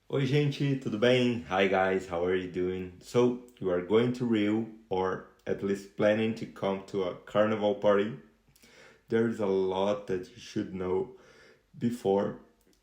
Oi, gente, tudo bem? Hi, guys, how are you doing? So, you are going to Rio, or at least planning to come to a carnival party? There's a lot that you should know before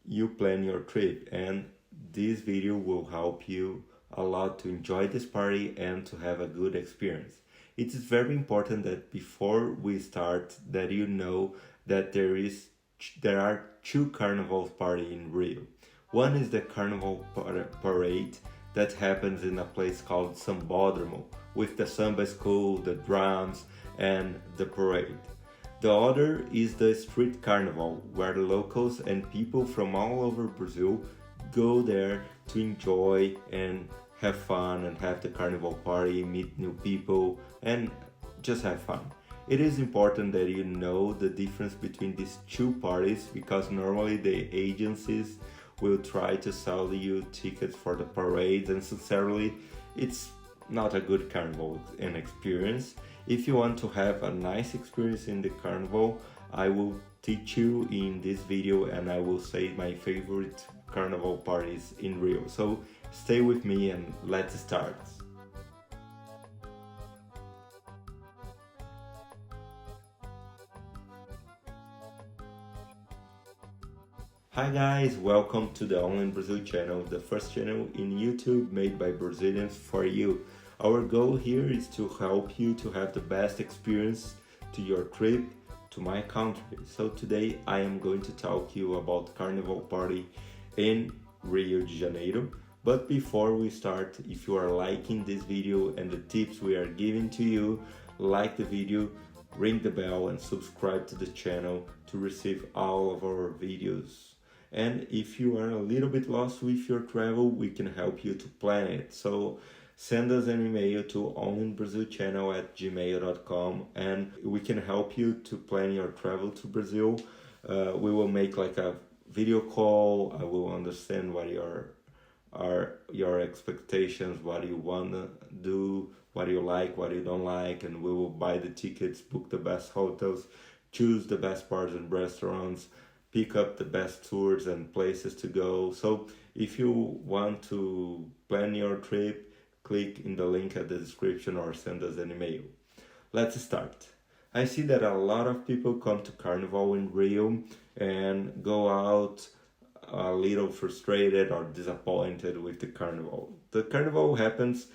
you plan your trip, and this video will help you a lot to enjoy this party and to have a good experience. It is very important that before we start that you know that there are two carnival party in Rio. One is the parade that happens in a place called Sambódromo with the samba school, the drums, and the parade. The other is the street carnival, where the locals and people from all over Brazil go there to enjoy and have fun and have the carnival party, meet new people, and just have fun. It is important that you know the difference between these two parties because normally the agencies will try to sell you tickets for the parade, and sincerely, it's not a good carnival and experience. If you want to have a nice experience in the carnival, I will teach you in this video and I will say my favorite carnival parties in Rio. So stay with me and let's start. Hi guys, welcome to the Online Brazil channel, the first channel in YouTube made by Brazilians for you. Our goal here is to help you to have the best experience to your trip to my country. So today I am going to talk you about Carnival Party in Rio de Janeiro. But before we start, if you are liking this video and the tips we are giving to you, like the video, ring the bell and subscribe to the channel to receive all of our videos. And if you are a little bit lost with your travel, we can help you to plan it. So send us an email to onlinebrazilchannel@gmail.com and we can help you to plan your travel to Brazil. We will make like a video call. I will understand what are your expectations, what you wanna do, what you like, what you don't like, and we will buy the tickets, book the best hotels, choose the best bars and restaurants, pick up the best tours and places to go. So if you want to plan your trip, click in the link at the description or send us an email. Let's start. I see that a lot of people come to Carnival in Rio and go out a little frustrated or disappointed with the Carnival. The Carnival happens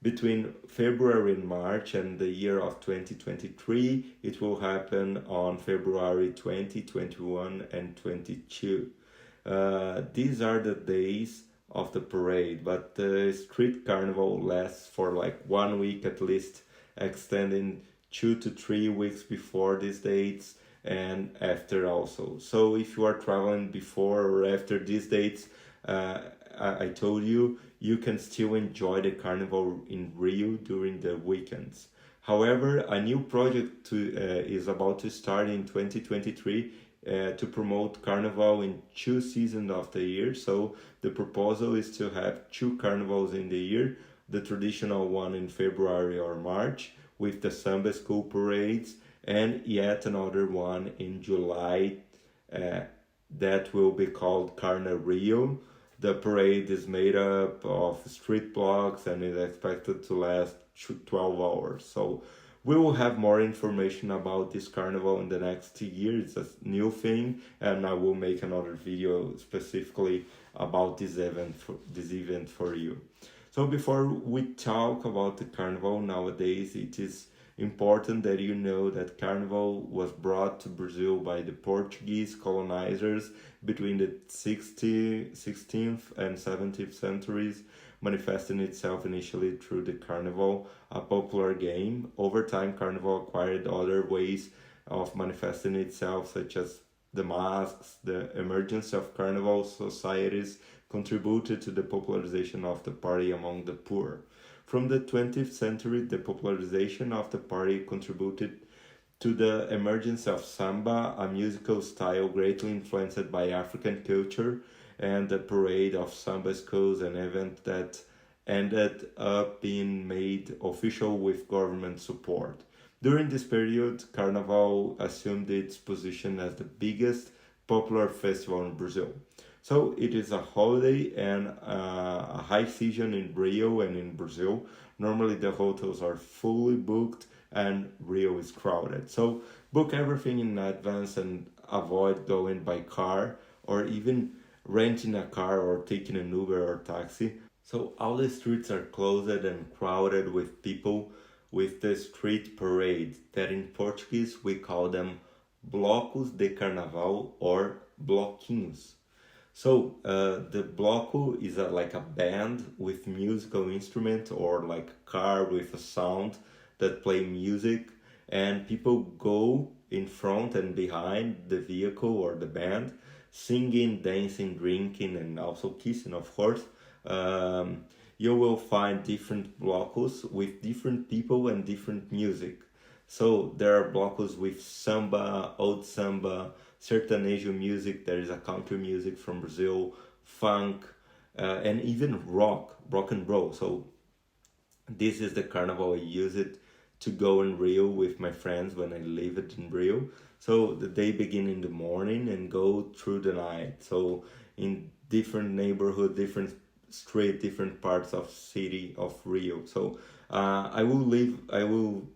between February and March, and the year of 2023 it will happen on February 2021 and 22. These are the days of the parade, but the street carnival lasts for like 1 week at least, extending 2 to 3 weeks before these dates and after also. So if you are traveling before or after these dates, I told you, you can still enjoy the carnival in Rio during the weekends. However, a new project is about to start in 2023 to promote carnival in 2 seasons of the year. So the proposal is to have 2 carnivals in the year, the traditional one in February or March with the samba school parades, and yet another one in July uh, that will be called Carna Rio. The parade is made up of street blocks and is expected to last 12 hours. So we will have more information about this carnival in the next year. It's a new thing, and I will make another video specifically about this event for you. So before we talk about the carnival nowadays, it is important that you know that carnival was brought to Brazil by the Portuguese colonizers between the 16th and 17th centuries, manifesting itself initially through the carnival, a popular game. Over time, carnival acquired other ways of manifesting itself, such as the masks. The emergence of carnival societies contributed to the popularization of the party among the poor. From the 20th century, the popularization of the party contributed to the emergence of samba, a musical style greatly influenced by African culture, and the parade of samba schools, an event that ended up being made official with government support. During this period, Carnival assumed its position as the biggest popular festival in Brazil. So it is a holiday and a high season in Rio and in Brazil. Normally the hotels are fully booked and Rio is crowded. So book everything in advance and avoid going by car or even renting a car or taking an Uber or taxi. So all the streets are closed and crowded with people with the street parade that in Portuguese we call them Blocos de Carnaval or Bloquinhos. So the bloco is like a band with musical instrument or like a car with a sound that play music, and people go in front and behind the vehicle or the band, singing, dancing, drinking, and also kissing, of course. Um, you will find different blocos with different people and different music. So there are blocos with samba, old samba, sertanejo music. There is a country music from Brazil, funk, and even rock and roll. So this is the carnival I use it to go in Rio with my friends when I lived in Rio. So the day begin in the morning and go through the night. So in different neighborhood, different street, different parts of city of Rio. So I will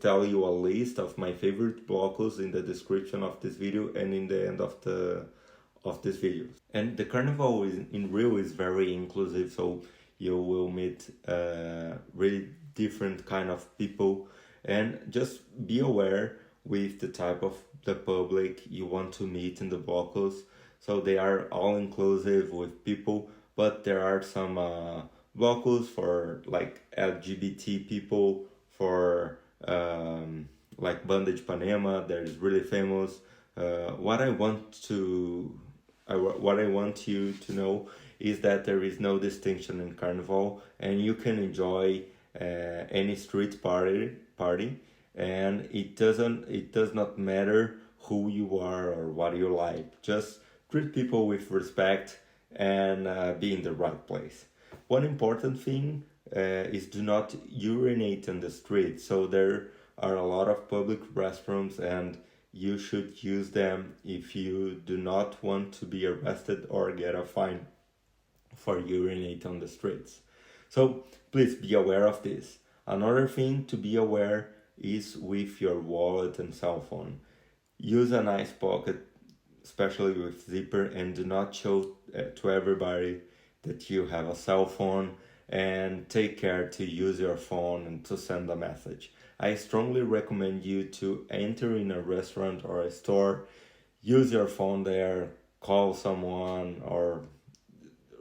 tell you a list of my favorite blocos in the description of this video and in the end of this video. And the carnival in Rio is very inclusive, so you will meet really different kind of people, and just be aware with the type of the public you want to meet in the blocos. So they are all inclusive with people, but there are some blocos for like LGBT people, for like Banda de Ipanema, that is really famous. What I want what I want you to know is that there is no distinction in Carnival, and you can enjoy any street party, and it does not matter who you are or what you like. Just treat people with respect and be in the right place. One important thing is do not urinate on the street. So there are a lot of public restrooms and you should use them if you do not want to be arrested or get a fine for urinate on the streets. So please be aware of this. Another thing to be aware is with your wallet and cell phone. Use a nice pocket, especially with zipper, and do not show to everybody that you have a cell phone, and take care to use your phone and to send a message. I strongly recommend you to enter in a restaurant or a store, use your phone there, call someone or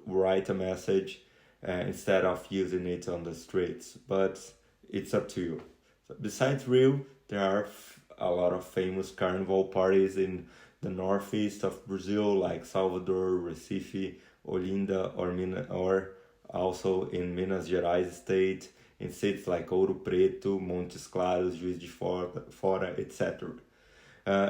write a message instead of using it on the streets, but it's up to you. So besides Rio, there are a lot of famous carnival parties in the northeast of Brazil, like Salvador, Recife, Olinda, or also in Minas Gerais state, in states like Ouro Preto, Montes Claros, Juiz de Fora, etc.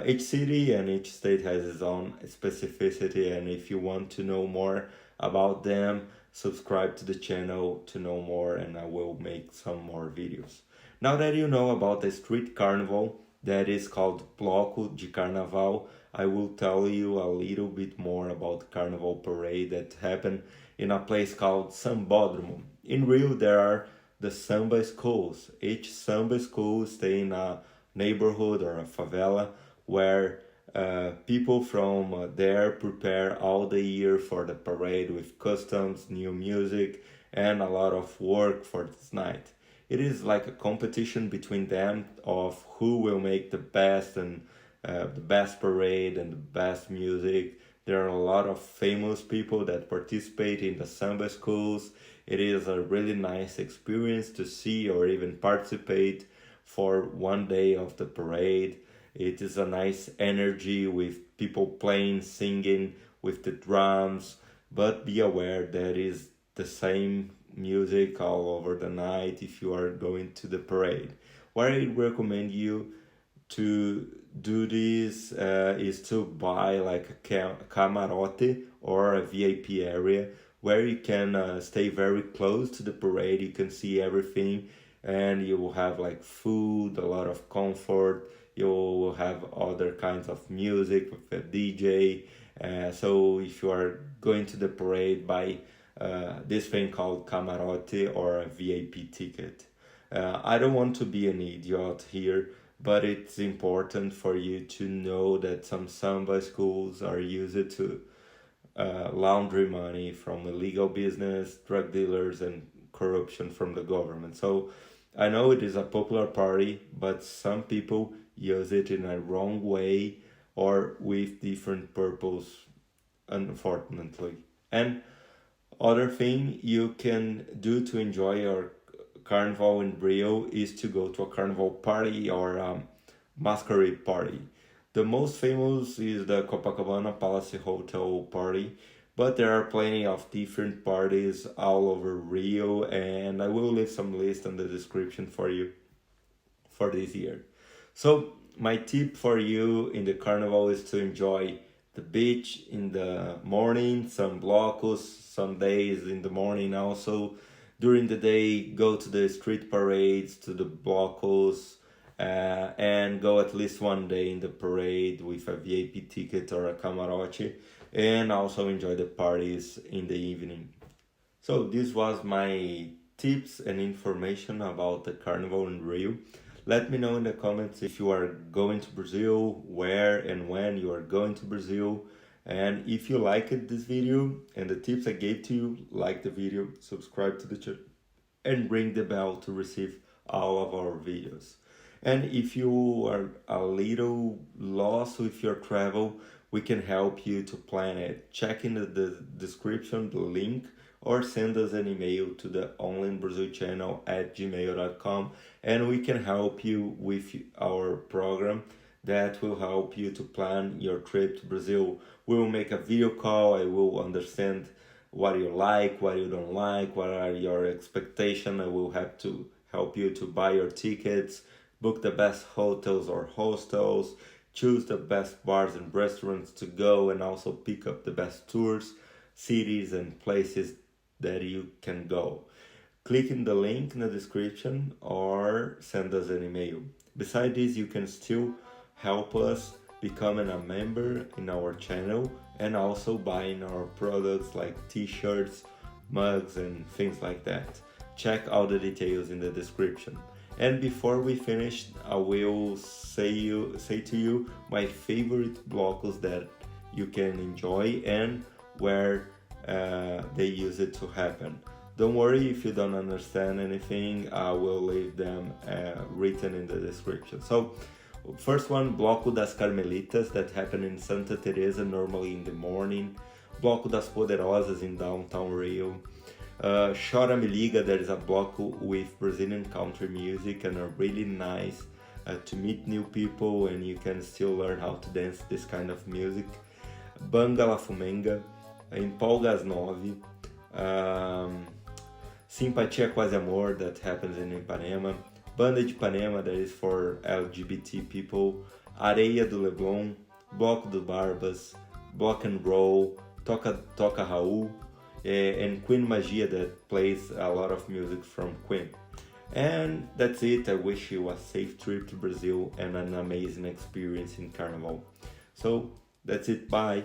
Each city and each state has its own specificity, and if you want to know more about them, subscribe to the channel to know more, and I will make some more videos. Now that you know about the street carnival that is called Bloco de Carnaval, I will tell you a little bit more about Carnival Parade that happened in a place called Sambódromo. In Rio, there are the samba schools. Each samba school stay in a neighborhood or a favela where people from there prepare all the year for the parade with customs, new music, and a lot of work for this night. It is like a competition between them of who will make the best and the best parade and the best music. There are a lot of famous people that participate in the samba schools. It is a really nice experience to see or even participate for one day of the parade. It is a nice energy with people playing, singing with the drums, but be aware that is the same music all over the night if you are going to the parade. What I recommend you to do this is to buy like a camarote or a VIP area where you can stay very close to the parade. You can see everything, and you will have like food, a lot of comfort. You will have other kinds of music with a DJ, So if you are going to the parade, buy this thing called camarote or a VIP ticket. I don't want to be an idiot here, but it's important for you to know that some samba schools are used to laundry money from illegal business, drug dealers, and corruption from the government. So I know it is a popular party, but some people use it in a wrong way or with different purpose, unfortunately. And other thing you can do to enjoy your carnival in Rio is to go to a carnival party or masquerade party. The most famous is the Copacabana Palace Hotel party, but there are plenty of different parties all over Rio, and I will leave some list in the description for you for this year. So my tip for you in the carnival is to enjoy the beach in the morning, some blocos, some days in the morning also. During the day, go to the street parades, to the blocos, and go at least one day in the parade with a VIP ticket or a camarote, and also enjoy the parties in the evening. So this was my tips and information about the carnival in Rio. Let me know in the comments if you are going to Brazil, where and when you are going to Brazil. And if you liked this video and the tips I gave to you, like the video, subscribe to the channel, and ring the bell to receive all of our videos. And if you are a little lost with your travel, we can help you to plan it. Check in the description the link, or send us an email to the online Brazil channel at gmail.com, and we can help you with our program that will help you to plan your trip to Brazil. We will make a video call. I will understand what you like, what you don't like, what are your expectations. I will have to help you to buy your tickets, book the best hotels or hostels, choose the best bars and restaurants to go, and also pick up the best tours, cities and places that you can go. Click in the link in the description or send us an email. Besides this, you can still help us becoming a member in our channel and also buying our products like t-shirts, mugs, and things like that. Check all the details in the description. And before we finish, I will say to you my favorite blocos that you can enjoy and where they use it to happen. Don't worry if you don't understand anything, I will leave them written in the description. So first one, Bloco das Carmelitas, that happen in Santa Teresa, normally in the morning. Bloco das Poderosas in downtown Rio. Chora Me Liga, there is a bloco with Brazilian country music and are really nice to meet new people, and you can still learn how to dance this kind of music. Banga La Fumenga, Empolga às 9, Simpatia Quase Amor, that happens in Ipanema, Banda de Ipanema, that is for LGBT people, Areia do Leblon, Bloco do Barbas, Block and Roll, Toca Raul, and Queen Magia, that plays a lot of music from Queen. And that's it. I wish you a safe trip to Brazil and an amazing experience in Carnival. So that's it. Bye.